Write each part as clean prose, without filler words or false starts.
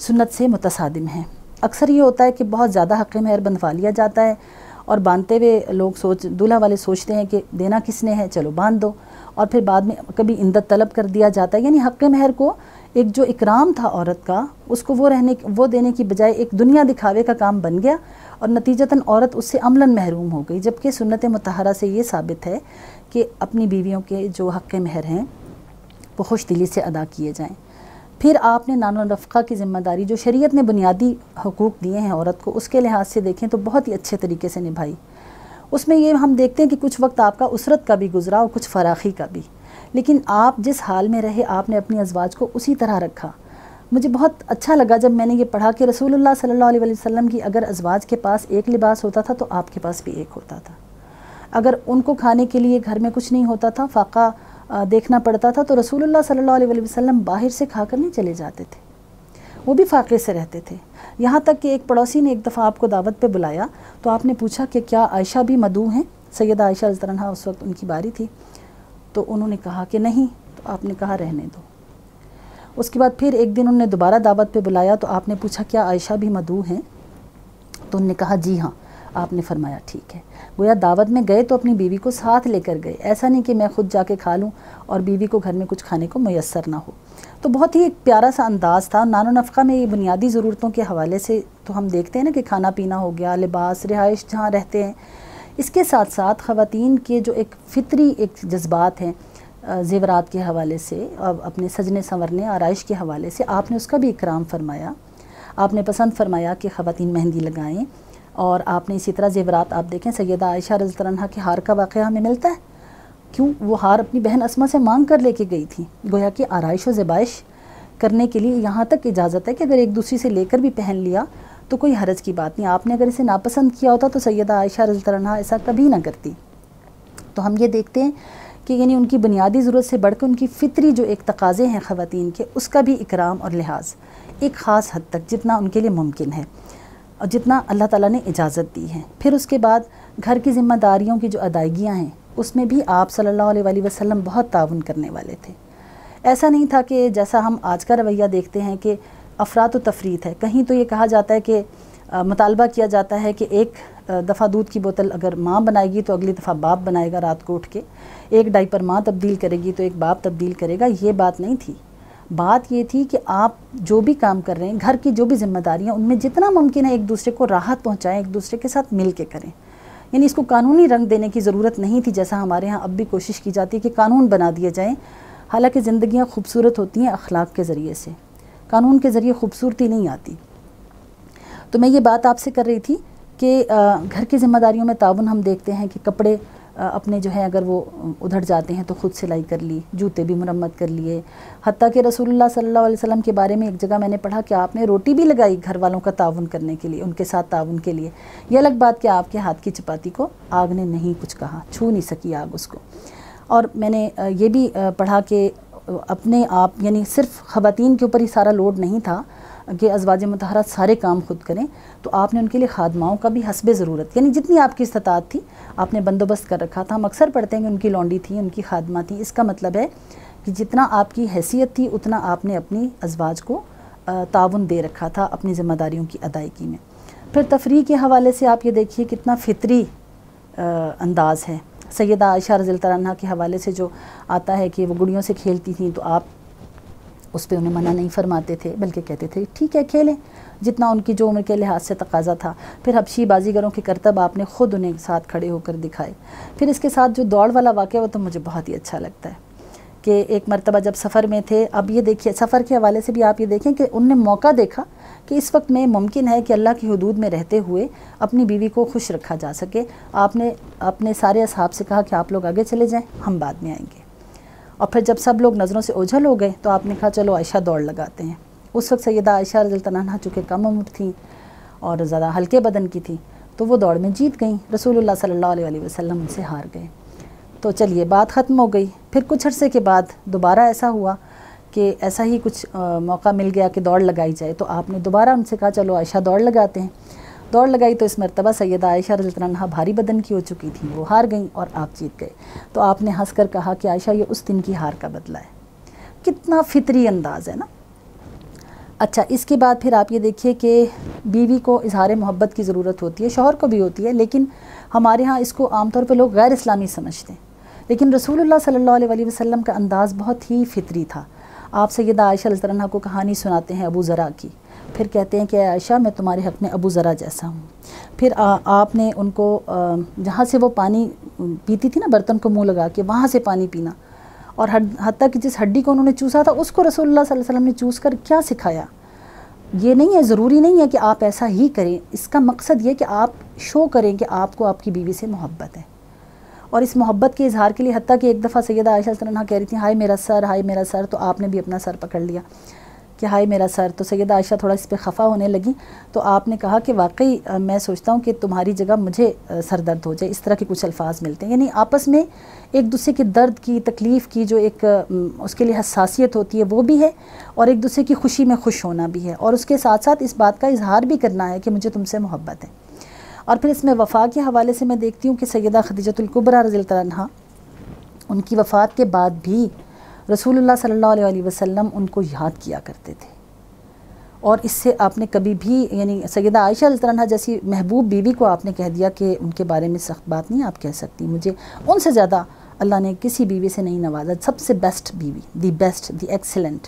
سنت سے متصادم ہیں۔ اکثر یہ ہوتا ہے کہ بہت زیادہ حق مہر بندھوا لیا جاتا ہے اور باندھتے ہوئے لوگ دولہا والے سوچتے ہیں کہ دینا کس نے ہے، چلو باندھ دو، اور پھر بعد میں کبھی اندت طلب کر دیا جاتا ہے۔ یعنی حق مہر کو ایک جو اکرام تھا عورت کا، اس کو وہ دینے کی بجائے ایک دنیا دکھاوے کا کام بن گیا، اور نتیجتاً عورت اس سے عملاً محروم ہو گئی، جبکہ سنت مطہرہ سے یہ ثابت ہے کہ اپنی بیویوں کے جو حق مہر ہیں وہ خوش دلی سے ادا کیے جائیں۔ پھر آپ نے نان و نفقہ کی ذمہ داری جو شریعت نے بنیادی حقوق دیے ہیں عورت کو، اس کے لحاظ سے دیکھیں تو بہت ہی اچھے طریقے سے نبھائی۔ اس میں یہ ہم دیکھتے ہیں کہ کچھ وقت آپ کا اسرت کا بھی گزرا اور کچھ فراخی کا بھی، لیکن آپ جس حال میں رہے آپ نے اپنی ازواج کو اسی طرح رکھا۔ مجھے بہت اچھا لگا جب میں نے یہ پڑھا کہ رسول اللہ صلی اللہ علیہ وسلم کی اگر ازواج کے پاس ایک لباس ہوتا تھا تو آپ کے پاس بھی ایک ہوتا تھا۔ اگر ان کو کھانے کے لیے گھر میں کچھ نہیں ہوتا تھا، فاقہ دیکھنا پڑتا تھا، تو رسول اللہ صلی اللہ علیہ وسلم باہر سے کھا کر نہیں چلے جاتے تھے، وہ بھی فاقے سے رہتے تھے۔ یہاں تک کہ ایک پڑوسی نے ایک دفعہ آپ کو دعوت پہ بلایا تو آپ نے پوچھا کہ کیا عائشہ بھی مدعو ہیں؟ سیدہ عائشہ رضی اللہ عنہا اس وقت ان کی باری تھی، تو انہوں نے کہا کہ نہیں، تو آپ نے کہا رہنے دو۔ اس کے بعد پھر ایک دن انہوں نے دوبارہ دعوت پہ بلایا تو آپ نے پوچھا کیا عائشہ بھی مدعو ہیں؟ تو انہوں نے کہا جی ہاں۔ آپ نے فرمایا ٹھیک ہے۔ گویا دعوت میں گئے تو اپنی بیوی کو ساتھ لے کر گئے، ایسا نہیں کہ میں خود جا کے کھا لوں اور بیوی کو گھر میں کچھ کھانے کو میسر نہ ہو۔ تو بہت ہی ایک پیارا سا انداز تھا۔ نان و نفقہ میں یہ بنیادی ضرورتوں کے حوالے سے تو ہم دیکھتے ہیں نا کہ کھانا پینا ہو گیا، لباس، رہائش جہاں رہتے ہیں، اس کے ساتھ ساتھ خواتین کے جو ایک فطری ایک جذبات ہیں زیورات کے حوالے سے، اپنے سجنے سنورنے آرائش کے حوالے سے آپ نے اس کا بھی اکرام فرمایا۔ آپ نے پسند فرمایا کہ خواتین مہندی لگائیں، اور آپ نے اسی طرح زیورات آپ دیکھیں سیدہ عائشہ رضی اللہ عنہا کے ہار کا واقعہ ہمیں ملتا ہے۔ کیوں؟ وہ ہار اپنی بہن اسما سے مانگ کر لے کے گئی تھی، گویا کہ آرائش و زیبائش کرنے کے لیے یہاں تک اجازت ہے کہ اگر ایک دوسری سے لے کر بھی پہن لیا تو کوئی حرج کی بات نہیں۔ آپ نے اگر اسے ناپسند کیا ہوتا تو سیدہ عائشہ رضی اللہ عنہا ایسا کبھی نہ کرتی۔ تو ہم یہ دیکھتے ہیں کہ یعنی ان کی بنیادی ضرورت سے بڑھ کر ان کی فطری جو ایک تقاضے ہیں خواتین کے، اس کا بھی اکرام اور لحاظ ایک خاص حد تک جتنا ان کے لیے ممکن ہے اور جتنا اللہ تعالیٰ نے اجازت دی ہے۔ پھر اس کے بعد گھر کی ذمہ داریوں کی جو ادائیگیاں ہیں اس میں بھی آپ صلی اللہ علیہ وسلم بہت تعاون کرنے والے تھے۔ ایسا نہیں تھا کہ جیسا ہم آج کا رویہ دیکھتے ہیں کہ افراط و تفریط ہے۔ کہیں تو یہ کہا جاتا ہے کہ مطالبہ کیا جاتا ہے کہ ایک دفعہ دودھ کی بوتل اگر ماں بنائے گی تو اگلی دفعہ باپ بنائے گا رات کو اٹھ کے، ایک ڈائپر ماں تبدیل کرے گی تو ایک باپ تبدیل کرے گا۔ یہ بات نہیں تھی۔ بات یہ تھی کہ آپ جو بھی کام کر رہے ہیں، گھر کی جو بھی ذمہ داریاں، ان میں جتنا ممکن ہے ایک دوسرے کو راحت پہنچائیں، ایک دوسرے کے ساتھ مل کے کریں۔ یعنی اس کو قانونی رنگ دینے کی ضرورت نہیں تھی، جیسا ہمارے ہاں اب بھی کوشش کی جاتی ہے کہ قانون بنا دیے جائیں۔ حالانکہ زندگیاں خوبصورت ہوتی ہیں اخلاق کے ذریعے سے، قانون کے ذریعے خوبصورتی نہیں آتی۔ تو میں یہ بات آپ سے کر رہی تھی کہ گھر کی ذمہ داریوں میں تعاون ہم دیکھتے ہیں کہ کپڑے اپنے جو ہیں اگر وہ ادھڑ جاتے ہیں تو خود سلائی کر لی، جوتے بھی مرمت کر لیے، حتیٰ کہ رسول اللہ صلی اللہ علیہ وسلم کے بارے میں ایک جگہ میں نے پڑھا کہ آپ نے روٹی بھی لگائی گھر والوں کا تعاون کرنے کے لیے، ان کے ساتھ تعاون کے لیے۔ یہ الگ بات کہ آپ کے ہاتھ کی چپاتی کو آگ نے نہیں کچھ کہا، چھو نہیں سکی آگ اس کو۔ اور میں نے یہ بھی پڑھا کہ اپنے آپ یعنی صرف خواتین کے اوپر ہی سارا لوڈ نہیں تھا کہ ازواج مطہرات سارے کام خود کریں، تو آپ نے ان کے لیے خادماؤں کا بھی حسب ضرورت یعنی جتنی آپ کی استطاعت تھی آپ نے بندوبست کر رکھا تھا۔ ہم اکثر پڑھتے ہیں کہ ان کی لونڈی تھی، ان کی خادمہ تھی، اس کا مطلب ہے کہ جتنا آپ کی حیثیت تھی اتنا آپ نے اپنی ازواج کو تعاون دے رکھا تھا اپنی ذمہ داریوں کی ادائیگی میں۔ پھر تفریح کے حوالے سے آپ یہ دیکھیے کتنا فطری انداز ہے۔ سیدہ عائشہ رضی اللہ عنہا کے حوالے سے جو آتا ہے کہ وہ گڑیوں سے کھیلتی تھیں تو آپ اس پہ انہیں منع نہیں فرماتے تھے، بلکہ کہتے تھے ٹھیک ہے کھیلیں، جتنا ان کی جو عمر کے لحاظ سے تقاضا تھا۔ پھر حبشی بازیگروں کے کرتب آپ نے خود انہیں ساتھ کھڑے ہو کر دکھائے۔ پھر اس کے ساتھ جو دوڑ والا واقعہ وہ تو مجھے بہت ہی اچھا لگتا ہے کہ ایک مرتبہ جب سفر میں تھے، اب یہ دیکھیے سفر کے حوالے سے بھی آپ یہ دیکھیں کہ ان نے موقع دیکھا کہ اس وقت میں ممکن ہے کہ اللہ کی حدود میں رہتے ہوئے اپنی بیوی کو خوش رکھا جا سکے۔ آپ نے اپنے سارے اصحاب سے کہا کہ آپ لوگ آگے چلے جائیں، ہم بعد میں آئیں گے۔ اور پھر جب سب لوگ نظروں سے اوجھل ہو گئے تو آپ نے کہا چلو عائشہ دوڑ لگاتے ہیں۔ اس وقت سیدہ عائشہ رضی اللہ عنہا چونکہ کم عمر تھیں اور زیادہ ہلکے بدن کی تھیں تو وہ دوڑ میں جیت گئیں، رسول اللہ صلی اللہ علیہ وسلم ان سے ہار گئے۔ تو چلیے بات ختم ہو گئی۔ پھر کچھ عرصے کے بعد دوبارہ ایسا ہوا کہ ایسا ہی کچھ موقع مل گیا کہ دوڑ لگائی جائے، تو آپ نے دوبارہ ان سے کہا چلو عائشہ دوڑ لگاتے ہیں۔ دوڑ لگائی تو اس مرتبہ سیدہ عائشہ رضی اللہ عنہا بھاری بدن کی ہو چکی تھیں، وہ ہار گئیں اور آپ جیت گئے۔ تو آپ نے ہنس کر کہا کہ عائشہ یہ اس دن کی ہار کا بدلہ ہے۔ کتنا فطری انداز ہے نا۔ اچھا، اس کے بعد پھر آپ یہ دیکھیے کہ بیوی کو اظہار محبت کی ضرورت ہوتی ہے، شوہر کو بھی ہوتی ہے، لیکن ہمارے ہاں اس کو عام طور پہ لوگ غیر اسلامی سمجھتے ہیں، لیکن رسول اللہ صلی اللہ علیہ وسلم کا انداز بہت ہی فطری تھا۔ آپ سیدہ عائشہ رضی اللہ عنہا کو کہانی سناتے ہیں ابو ذرا کی، پھر کہتے ہیں کہ اے عائشہ میں تمہارے حق میں ابو ذرا جیسا ہوں۔ پھر آپ نے ان کو جہاں سے وہ پانی پیتی تھی نا، برتن کو منہ لگا کے وہاں سے پانی پینا، اور حتیٰ کہ جس ہڈی کو انہوں نے چوسا تھا اس کو رسول اللہ صلی اللہ علیہ وسلم نے چوس کر کیا سکھایا۔ یہ نہیں ہے، ضروری نہیں ہے کہ آپ ایسا ہی کریں، اس کا مقصد یہ کہ آپ شو کریں کہ آپ کو آپ کی بیوی سے محبت ہے، اور اس محبت کے اظہار کے لیے حتیٰ کہ ایک دفعہ سیدہ عائشہ رضی اللہ عنہا کہہ رہی تھیں ہائے میرا سر، ہائے میرا سر، تو آپ نے بھی اپنا سر پکڑ لیا کہ ہائے میرا سر، تو سیدہ عائشہ تھوڑا اس پہ خفا ہونے لگی، تو آپ نے کہا کہ واقعی میں سوچتا ہوں کہ تمہاری جگہ مجھے سر درد ہو جائے، اس طرح کے کچھ الفاظ ملتے ہیں، یعنی آپس میں ایک دوسرے کے درد کی، تکلیف کی جو ایک اس کے لیے حساسیت ہوتی ہے وہ بھی ہے، اور ایک دوسرے کی خوشی میں خوش ہونا بھی ہے، اور اس کے ساتھ ساتھ اس بات کا اظہار بھی کرنا ہے کہ مجھے تم سے محبت ہے۔ اور پھر اس میں وفا کے حوالے سے میں دیکھتی ہوں کہ سیدہ خدیجہ الکبریٰ رضی اللہ عنہا، ان کی وفات کے بعد بھی رسول اللہ صلی اللہ علیہ وسلم ان کو یاد کیا کرتے تھے، اور اس سے آپ نے کبھی بھی، یعنی سیدہ عائشہ رضی اللہ عنہا جیسی محبوب بیوی کو آپ نے کہہ دیا کہ ان کے بارے میں سخت بات نہیں آپ کہہ سکتی، مجھے ان سے زیادہ اللہ نے کسی بیوی سے نہیں نوازا، سب سے بیسٹ بیوی، دی بیسٹ، دی ایکسلنٹ۔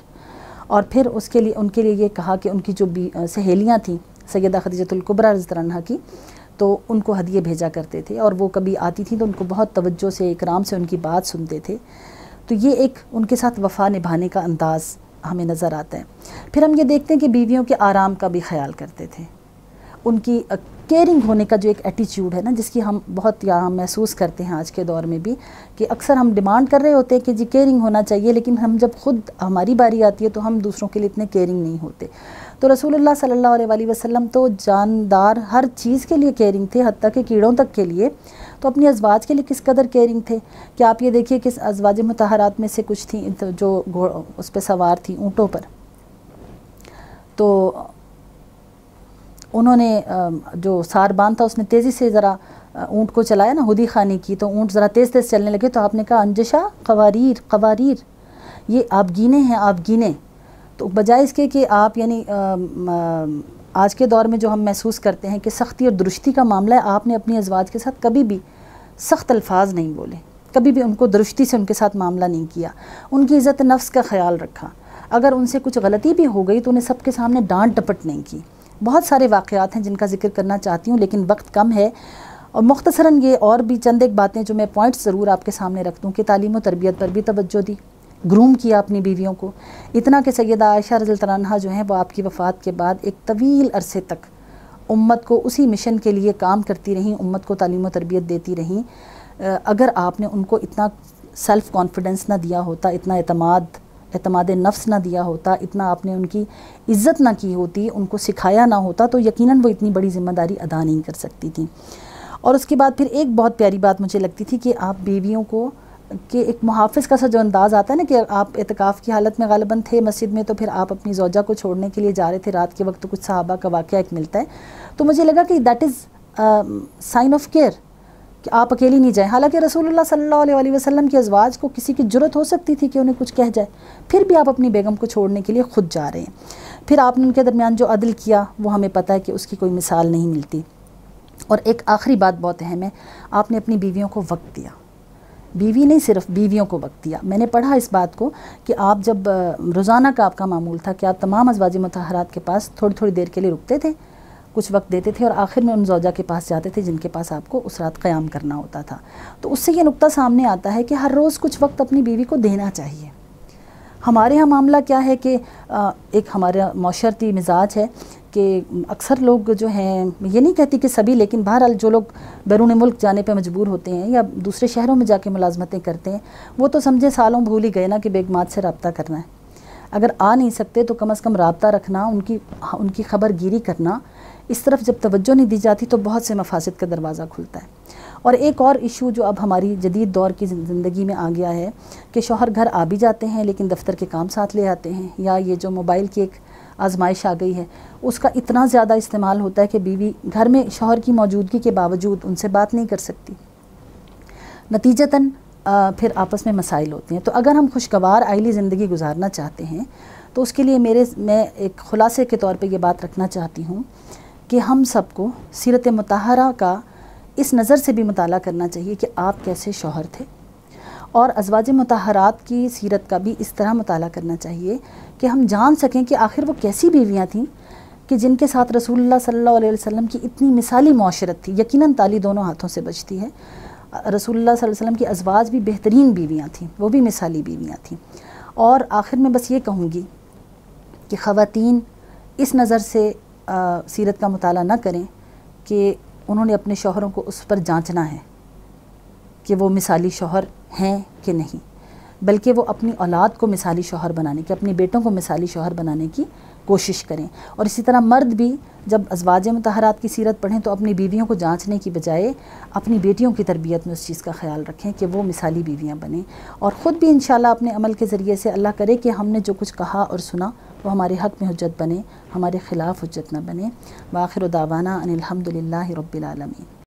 اور پھر اس کے لیے ان کے لیے یہ کہا کہ ان کی جو سہیلیاں تھیں سیدہ خدیجہ الکبریٰ رضی اللہ عنہا کی، تو ان کو ہدیے بھیجا کرتے تھے، اور وہ کبھی آتی تھیں تو ان کو بہت توجہ سے، اکرام سے ان کی بات سنتے تھے، تو یہ ایک ان کے ساتھ وفا نبھانے کا انداز ہمیں نظر آتا ہے۔ پھر ہم یہ دیکھتے ہیں کہ بیویوں کے آرام کا بھی خیال کرتے تھے، ان کی کیئرنگ ہونے کا جو ایک ایٹیچیوڈ ہے نا، جس کی ہم بہت یہاں محسوس کرتے ہیں آج کے دور میں بھی، کہ اکثر ہم ڈیمانڈ کر رہے ہوتے ہیں کہ جی کیئرنگ ہونا چاہیے، لیکن ہم جب خود ہماری باری آتی ہے تو ہم دوسروں کے لیے اتنے کیئرنگ نہیں ہوتے۔ تو رسول اللہ صلی اللہ علیہ وسلم تو جاندار ہر چیز کے لیے کیئرنگ تھے، حتیٰ کہ کیڑوں تک کے لیے، تو اپنی ازواج کے لیے کس قدر کیئرنگ تھے کہ آپ یہ دیکھیے کہ ازواج مطہرات میں سے کچھ تھیں جو اس پہ سوار تھیں اونٹوں پر، تو انہوں نے جو ساربان تھا اس نے تیزی سے ذرا اونٹ کو چلایا نا، ہدی خانی کی، تو اونٹ ذرا تیز تیز چلنے لگے، تو آپ نے کہا انجشا قواریر قواریر، یہ آپ گینے ہیں، آپ گینے، تو بجائے اس کے کہ آپ، یعنی آج کے دور میں جو ہم محسوس کرتے ہیں کہ سختی اور درستی کا معاملہ ہے، آپ نے اپنی ازواج کے ساتھ کبھی بھی سخت الفاظ نہیں بولے، کبھی بھی ان کو درستی سے ان کے ساتھ معاملہ نہیں کیا، ان کی عزت نفس کا خیال رکھا، اگر ان سے کچھ غلطی بھی ہو گئی تو انہیں سب کے سامنے ڈانٹ ڈپٹ نہیں کی۔ بہت سارے واقعات ہیں جن کا ذکر کرنا چاہتی ہوں لیکن وقت کم ہے، اور مختصراً یہ اور بھی چند ایک باتیں جو میں پوائنٹس ضرور آپ کے سامنے رکھ دوں کہ تعلیم و تربیت پر بھی توجہ دی، گروم کیا اپنی بیویوں کو، اتنا کہ سیدہ عائشہ رضی اللہ عنہا جو ہیں وہ آپ کی وفات کے بعد ایک طویل عرصے تک امت کو اسی مشن کے لیے کام کرتی رہیں، امت کو تعلیم و تربیت دیتی رہیں۔ اگر آپ نے ان کو اتنا سیلف کانفیڈنس نہ دیا ہوتا، اتنا اعتماد نفس نہ دیا ہوتا، اتنا آپ نے ان کی عزت نہ کی ہوتی، ان کو سکھایا نہ ہوتا، تو یقیناً وہ اتنی بڑی ذمہ داری ادا نہیں کر سکتی تھیں۔ اور اس کے بعد پھر ایک بہت پیاری بات مجھے لگتی تھی کہ آپ بیویوں کو کہ ایک محافظ کا سا جو انداز آتا ہے نا، کہ آپ اعتکاف کی حالت میں غالباً تھے مسجد میں، تو پھر آپ اپنی زوجہ کو چھوڑنے کے لیے جا رہے تھے رات کے وقت، تو کچھ صحابہ کا واقعہ ایک ملتا ہے، تو مجھے لگا کہ that is sign of care کہ آپ اکیلی نہیں جائیں، حالانکہ رسول اللہ صلی اللہ علیہ وسلم کی ازواج کو کسی کی جرت ہو سکتی تھی کہ انہیں کچھ کہہ جائے، پھر بھی آپ اپنی بیگم کو چھوڑنے کے لیے خود جا رہے ہیں۔ پھر آپ نے ان کے درمیان جو عدل کیا وہ ہمیں پتہ ہے کہ اس کی کوئی مثال نہیں ملتی۔ اور ایک آخری بات بہت اہم ہے، آپ نے اپنی بیویوں کو وقت دیا، بیوی نہیں صرف بیویوں کو وقت دیا۔ میں نے پڑھا اس بات کو کہ آپ جب روزانہ کا آپ کا معمول تھا کہ آپ تمام ازواج مطہرات کے پاس تھوڑی تھوڑی دیر کے لیے رکتے تھے، کچھ وقت دیتے تھے، اور آخر میں ان زوجہ کے پاس جاتے تھے جن کے پاس آپ کو اس رات قیام کرنا ہوتا تھا۔ تو اس سے یہ نقطہ سامنے آتا ہے کہ ہر روز کچھ وقت اپنی بیوی کو دینا چاہیے۔ ہمارے ہاں معاملہ کیا ہے کہ ایک ہمارا معاشرتی مزاج ہے کہ اکثر لوگ جو ہیں، یہ نہیں کہتی کہ سبھی، لیکن بہرحال جو لوگ بیرون ملک جانے پہ مجبور ہوتے ہیں یا دوسرے شہروں میں جا کے ملازمتیں کرتے ہیں، وہ تو سمجھے سالوں بھول ہی گئے نا کہ بیگمات سے رابطہ کرنا ہے، اگر آ نہیں سکتے تو کم از کم رابطہ رکھنا، ان کی خبر گیری کرنا، اس طرف جب توجہ نہیں دی جاتی تو بہت سے مفاسد کا دروازہ کھلتا ہے۔ اور ایک اور ایشو جو اب ہماری جدید دور کی زندگی میں آ گیا ہے کہ شوہر گھر آ بھی جاتے ہیں لیکن دفتر کے کام ساتھ لے آتے ہیں، یا یہ جو موبائل کی ایک آزمائش آ گئی ہے اس کا اتنا زیادہ استعمال ہوتا ہے کہ بیوی گھر میں شوہر کی موجودگی کے باوجود ان سے بات نہیں کر سکتی، نتیجتاً پھر آپس میں مسائل ہوتے ہیں۔ تو اگر ہم خوشگوار عائلی زندگی گزارنا چاہتے ہیں تو اس کے لیے میں ایک خلاصے کے طور پہ یہ بات رکھنا چاہتی ہوں کہ ہم سب کو سیرت مطہرہ کا اس نظر سے بھی مطالعہ کرنا چاہیے کہ آپ کیسے شوہر تھے، اور ازواج مطہرات کی سیرت کا بھی اس طرح مطالعہ کرنا چاہیے کہ ہم جان سکیں کہ آخر وہ کیسی بیویاں تھیں کہ جن کے ساتھ رسول اللہ صلی اللہ علیہ وسلم کی اتنی مثالی معاشرت تھی۔ یقیناً تالی دونوں ہاتھوں سے بجتی ہے، رسول اللہ صلی اللہ علیہ وسلم کی ازواج بھی بہترین بیویاں تھیں، وہ بھی مثالی بیویاں تھیں۔ اور آخر میں بس یہ کہوں گی کہ خواتین اس نظر سے سیرت کا مطالعہ نہ کریں کہ انہوں نے اپنے شوہروں کو اس پر جانچنا ہے کہ وہ مثالی شوہر ہیں کہ نہیں، بلکہ وہ اپنی اولاد کو مثالی شوہر بنانے کی، اپنی بیٹوں کو مثالی شوہر بنانے کی کوشش کریں۔ اور اسی طرح مرد بھی جب ازواج مطہرات کی سیرت پڑھیں تو اپنی بیویوں کو جانچنے کی بجائے اپنی بیٹیوں کی تربیت میں اس چیز کا خیال رکھیں کہ وہ مثالی بیویاں بنیں، اور خود بھی انشاءاللہ اپنے عمل کے ذریعے سے اللہ کرے کہ ہم نے جو کچھ کہا اور سنا وہ ہمارے حق میں حجت بنے، ہمارے خلاف حجت نہ بنے۔ وآخر دعوانا ان الحمد للہ رب العالمین۔